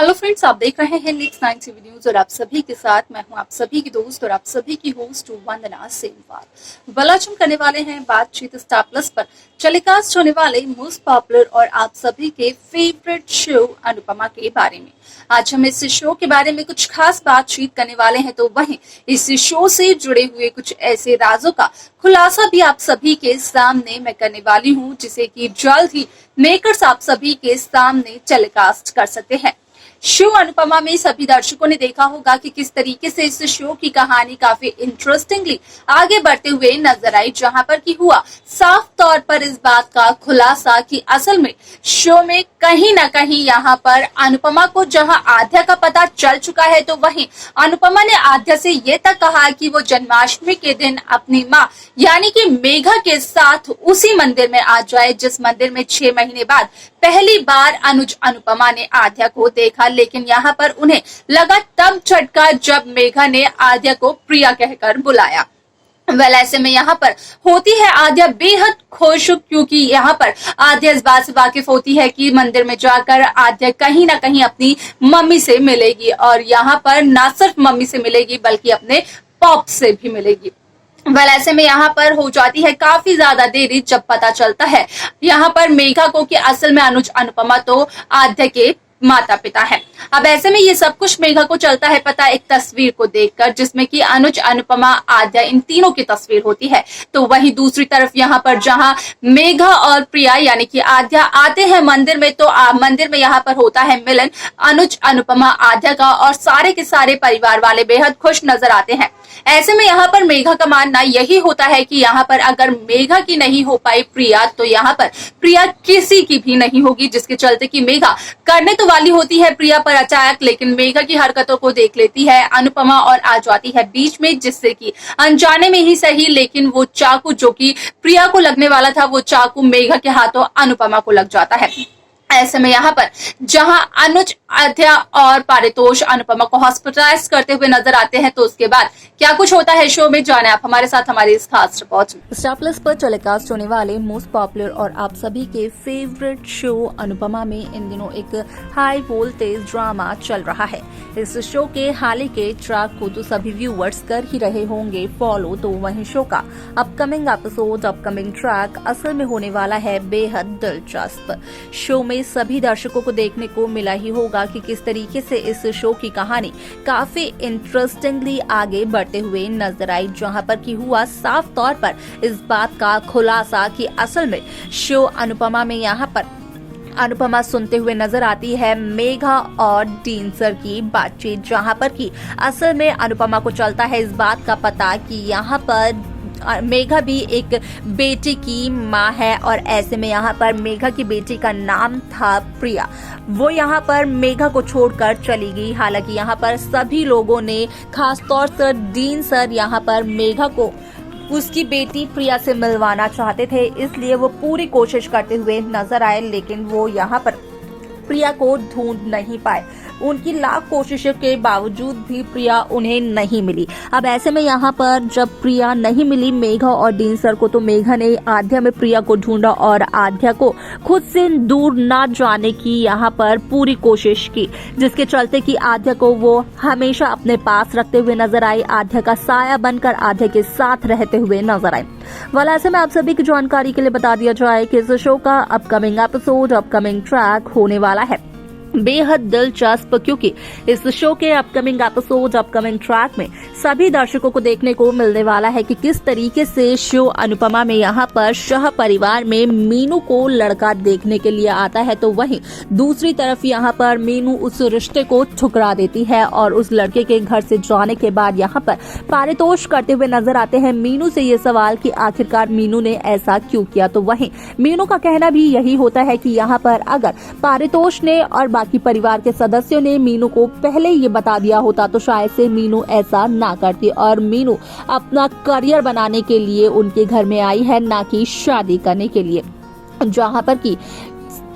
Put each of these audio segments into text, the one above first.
Hello friends, आप देख रहे हैं लिट्स 9 टीवी न्यूज और आप सभी के साथ मैं हूं आप सभी की दोस्त और आप सभी की होस्ट वंदना सेमवार। आज हम करने वाले हैं बातचीत स्टार प्लस पर टेलीकास्ट होने वाले मोस्ट पॉपुलर और आप सभी के फेवरेट शो अनुपमा के बारे में। आज हम इस शो के बारे में कुछ खास बातचीत करने वाले हैं, तो वहीं इस शो से जुड़े हुए कुछ ऐसे राजों का खुलासा भी आप सभी के सामने मैं करने वाली हूं, जिसे कि जल्द ही मेकर्स आप सभी के सामने टेलीकास्ट कर सकते हैं। शो अनुपमा में सभी दर्शकों ने देखा होगा कि किस तरीके से इस शो की कहानी काफी इंटरेस्टिंगली आगे बढ़ते हुए नजर आई, जहां पर की हुआ साफ तौर पर इस बात का खुलासा कि असल में शो में कहीं ना कहीं यहाँ पर अनुपमा को जहां आद्या का पता चल चुका है, तो वहीं अनुपमा ने आद्या से ये तक कहा कि वो जन्माष्टमी के दिन अपनी माँ यानी कि मेघा के साथ उसी मंदिर में आ जाए जिस मंदिर में 6 महीने बाद पहली बार अनुज अनुपमा ने आद्या को देखा। लेकिन यहाँ पर उन्हें लगा तब झटका जब मेघा ने आद्या को प्रिया कहकर बुलाया। ऐसे में यहाँ पर होती है आद्या बेहद खुश, क्योंकि यहाँ पर आद्या इस बात से वाकिफ होती है कि मंदिर में जाकर आद्या कहीं ना कहीं अपनी मम्मी से मिलेगी और यहाँ पर ना सिर्फ मम्मी से मिलेगी बल्कि अपने पॉप से भी मिलेगी। ऐसे में यहाँ पर हो जाती है काफी ज्यादा देरी जब पता चलता है यहाँ पर मेघा को कि असल में अनुज अनुपमा तो आद्या के माता पिता है। अब ऐसे में ये सब कुछ मेघा को चलता है पता एक तस्वीर को देखकर, जिसमें कि अनुज अनुपमा आद्या इन तीनों की तस्वीर होती है। तो वही दूसरी तरफ यहाँ पर जहाँ मेघा और प्रिया यानी कि आद्या आते हैं मंदिर में, तो मंदिर में यहाँ पर होता है मिलन अनुज अनुपमा आद्या का और सारे के सारे परिवार वाले बेहद खुश नजर आते हैं। ऐसे में यहाँ पर मेघा का मानना यही होता है कि यहाँ पर अगर मेघा की नहीं हो पाई प्रिया, तो यहाँ पर प्रिया किसी की भी नहीं होगी, जिसके चलते कि मेघा करने तो वाली होती है प्रिया पर अटैक, लेकिन मेघा की हरकतों को देख लेती है अनुपमा और आ जाती है बीच में, जिससे कि अनजाने में ही सही लेकिन वो चाकू जो कि प्रिया को लगने वाला था वो चाकू मेघा के हाथों अनुपमा को लग जाता है। ऐसे में यहाँ पर जहां अनुज आद्या और पारितोष अनुपमा को हॉस्पिटलाइज करते हुए नजर आते हैं, तो उसके बाद क्या कुछ होता है शो में जाने आप हमारे साथ हमारी इस खास रिपोर्ट में। स्टार प्लस पर टेलीकास्ट होने वाले मोस्ट पॉपुलर और आप सभी के फेवरेट शो अनुपमा में इन दिनों एक हाई वोल्टेज ड्रामा चल रहा है। इस शो के हाल ही के ट्रैक को तो सभी व्यूअर्स कर ही रहे होंगे फॉलो, तो वहीं शो का अपकमिंग एपिसोड अपकमिंग ट्रैक असल में होने वाला है बेहद दिलचस्प। शो में सभी दर्शकों को देखने को मिला ही होगा कि किस तरीके से इस शो की कहानी काफी इंटरेस्टिंगली आगे बढ़ते हुए नजर आई, जहां पर की हुआ साफ तौर पर इस बात का खुलासा कि असल में शो अनुपमा में यहाँ पर अनुपमा सुनते हुए नजर आती है मेघा और डीन सर की बातचीत, जहां पर कि असल में अनुपमा को चलता है इस बात का पता कि यहाँ पर मेघा भी एक बेटी की माँ है और ऐसे में यहाँ पर मेघा की बेटी का नाम था प्रिया। वो यहाँ पर मेघा को छोड़कर चली गई। हालांकि यहाँ पर सभी लोगों ने खास तौर से डीन सर यहाँ पर मेघा को उसकी बेटी प्रिया से मिलवाना चाहते थे, इसलिए वो पूरी कोशिश करते हुए नजर आए, लेकिन वो यहाँ पर प्रिया को ढूंढ नहीं पाए। उनकी लाख कोशिशों के बावजूद भी प्रिया उन्हें नहीं मिली। अब ऐसे में यहाँ पर जब प्रिया नहीं मिली मेघा और डीन सर को, तो मेघा ने आद्या में प्रिया को ढूंढा और आद्या को खुद से दूर ना जाने की यहाँ पर पूरी कोशिश की, जिसके चलते कि आद्या को वो हमेशा अपने पास रखते हुए नजर आई, आद्या का साया बनकर आद्या के साथ रहते हुए नजर आए। ऐसे में आप सभी की जानकारी के लिए बता दिया जाए कि इस शो का अपकमिंग एपिसोड अपकमिंग ट्रैक होने वाला है बेहद दिलचस्प, क्योंकि इस शो के अपकमिंग एपिसोड अपकमिंग ट्रैक में सभी दर्शकों को देखने को मिलने वाला है कि किस तरीके से शो अनुपमा में यहाँ पर शाह परिवार में मीनू को लड़का देखने के लिए आता है, तो वहीं दूसरी तरफ यहाँ पर मीनू उस रिश्ते को ठुकरा देती है और उस लड़के के घर से जाने के बाद यहाँ पर पारितोष करते हुए नजर आते हैं मीनू से ये सवाल कि आखिरकार मीनू ने ऐसा क्यों किया। तो वहीं मीनू का कहना भी यही होता है कि यहाँ पर अगर पारितोष ने और बाकी परिवार के सदस्यों ने मीनू को पहले ये बता दिया होता तो शायद से मीनू ऐसा ना करती और मीनू अपना करियर बनाने के लिए उनके घर में आई है, ना कि शादी करने के लिए। जहां पर कि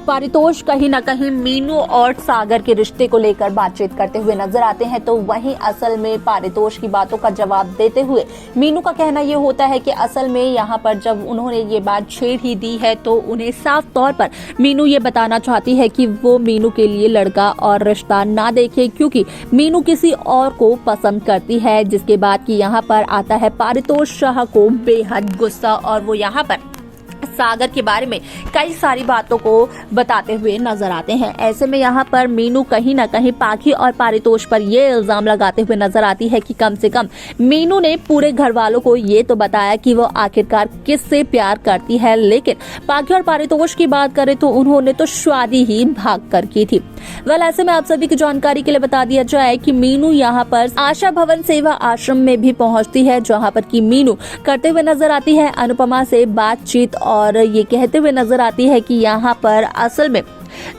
पारितोष कहीं न कहीं मीनू और सागर के रिश्ते को लेकर बातचीत करते हुए नजर आते हैं, तो वहीं असल में पारितोष की बातों का जवाब देते हुए मीनू का कहना ये होता है कि असल में यहाँ पर जब उन्होंने ये बात छेड़ ही दी है तो उन्हें साफ तौर पर मीनू ये बताना चाहती है कि वो मीनू के लिए लड़का और रिश्ता ना देखे, क्योंकि मीनू किसी और को पसंद करती है। जिसके बाद कि यहाँ पर आता है पारितोष शाह को बेहद गुस्सा और वो यहाँ पर सागर के बारे में कई सारी बातों को बताते हुए नजर आते हैं। ऐसे में यहाँ पर मीनू कहीं ना कहीं पाखी और पारितोष पर ये इल्जाम लगाते हुए नजर आती है कि कम से कम मीनू ने पूरे घर वालों को ये तो बताया कि वो आखिरकार किससे प्यार करती है, लेकिन पाखी और पारितोष की बात करें तो उन्होंने तो शादी ही भाग कर की थी। ऐसे में आप सभी की जानकारी के लिए बता दिया जाए कि मीनू यहाँ पर आशा भवन सेवा आश्रम में भी पहुँचती है, जहाँ पर की मीनू करते हुए नजर आती है अनुपमा से बातचीत और ये कहते हुए नजर आती है कि यहाँ पर असल में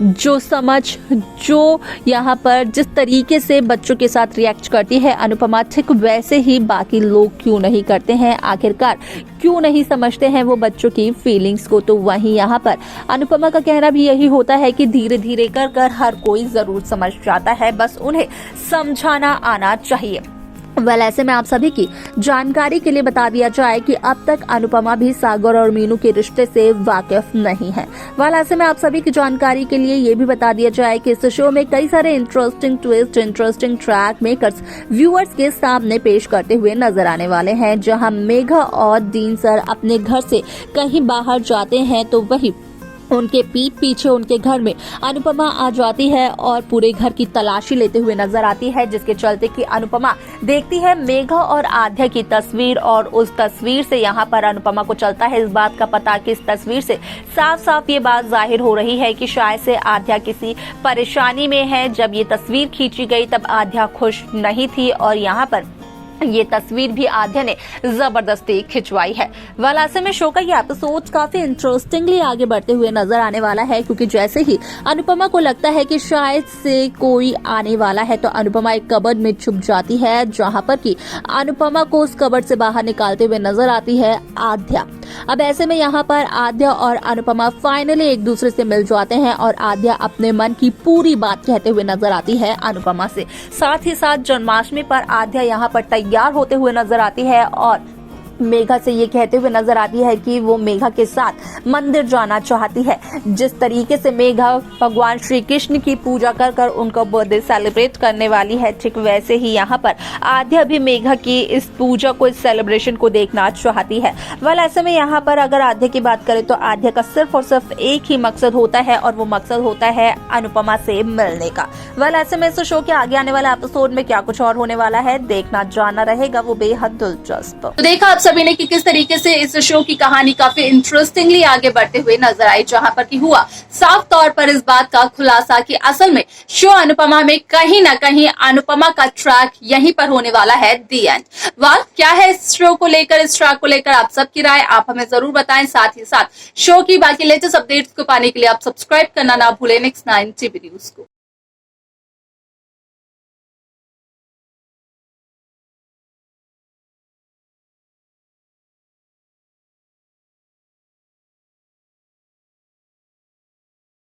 जो यहाँ पर जिस तरीके से बच्चों के साथ रिएक्ट करती है अनुपमा, ठीक वैसे ही बाकी लोग क्यों नहीं करते हैं, आखिरकार क्यों नहीं समझते हैं वो बच्चों की फीलिंग्स को। तो वहीं यहाँ पर अनुपमा का कहना भी यही होता है कि धीरे धीरे कर हर कोई जरूर समझ जाता है, बस उन्हें समझाना आना चाहिए। ऐसे में आप सभी की जानकारी के लिए बता दिया जाए कि अब तक अनुपमा भी सागर और मीनू के रिश्ते से वाकिफ नहीं है। ऐसे में आप सभी की जानकारी के लिए ये भी बता दिया जाए कि इस शो में कई सारे interesting twist, interesting track makers viewers के सामने पेश करते हुए नजर आने वाले हैं। जहां मेघा और डीन सर अपने घर से कहीं बाहर जाते हैं तो वही उनके पीठ पीछे उनके घर में अनुपमा आ जाती है और पूरे घर की तलाशी लेते हुए नजर आती है, जिसके चलते कि अनुपमा देखती है मेघा और आध्या की तस्वीर और उस तस्वीर से यहाँ पर अनुपमा को चलता है इस बात का पता कि इस तस्वीर से साफ साफ ये बात जाहिर हो रही है कि शायद से आध्या किसी परेशानी में है। जब ये तस्वीर खींची गई तब आध्या खुश नहीं थी और यहाँ पर ये तस्वीर भी आध्या ने जबरदस्ती खिंचवाई है। ऐसे में शो का ये एपिसोड काफी इंटरेस्टिंगली आगे बढ़ते हुए नजर आने वाला है, क्योंकि जैसे ही अनुपमा को लगता है कि शायद से कोई आने वाला है तो अनुपमा एक कबर्ड में छुप जाती है, जहां पर कि अनुपमा को उस कबर्ड से बाहर निकालते हुए नजर आती है आध्या। अब ऐसे में यहाँ पर आध्या और अनुपमा फाइनली एक दूसरे से मिल जाते हैं और आध्या अपने मन की पूरी बात कहते हुए नजर आती है अनुपमा से। साथ ही साथ जन्माष्टमी पर आध्या यहाँ पर तैयार होते हुए नजर आती है और मेघा से ये कहते हुए नजर आती है कि वो मेघा के साथ मंदिर जाना चाहती है। जिस तरीके से मेघा भगवान श्री कृष्ण की पूजा कर कर उनका बर्थडे सेलिब्रेट करने वाली है, ठीक वैसे ही यहाँ पर आध्या भी मेघा की इस पूजा को, इस सेलिब्रेशन को देखना चाहती है। ऐसे में यहाँ पर अगर आध्या की बात करें तो आध्या का सिर्फ और सिर्फ एक ही मकसद होता है और वो मकसद होता है अनुपमा से मिलने का। ऐसे में इस शो के आगे आने वाला एपिसोड में क्या कुछ और होने वाला है, देखना जानना रहेगा, वो बेहद दिलचस्प। तो देखा आप सभी ने कि किस तरीके से इस शो की कहानी काफी इंटरेस्टिंगली आगे बढ़ते हुए नजर आई, जहां पर कि हुआ साफ तौर पर इस बात का खुलासा कि असल में शो अनुपमा में कहीं ना कहीं अनुपमा का ट्रैक यहीं पर होने वाला है। दी एंड। क्या है इस शो को लेकर, इस ट्रैक को लेकर आप सबकी राय आप हमें जरूर बताएं। साथ ही साथ शो की बाकी लेटेस्ट अपडेट्स को पाने के लिए आप सब्सक्राइब करना ना भूलें नेक्स्ट 9 टीवी न्यूज को।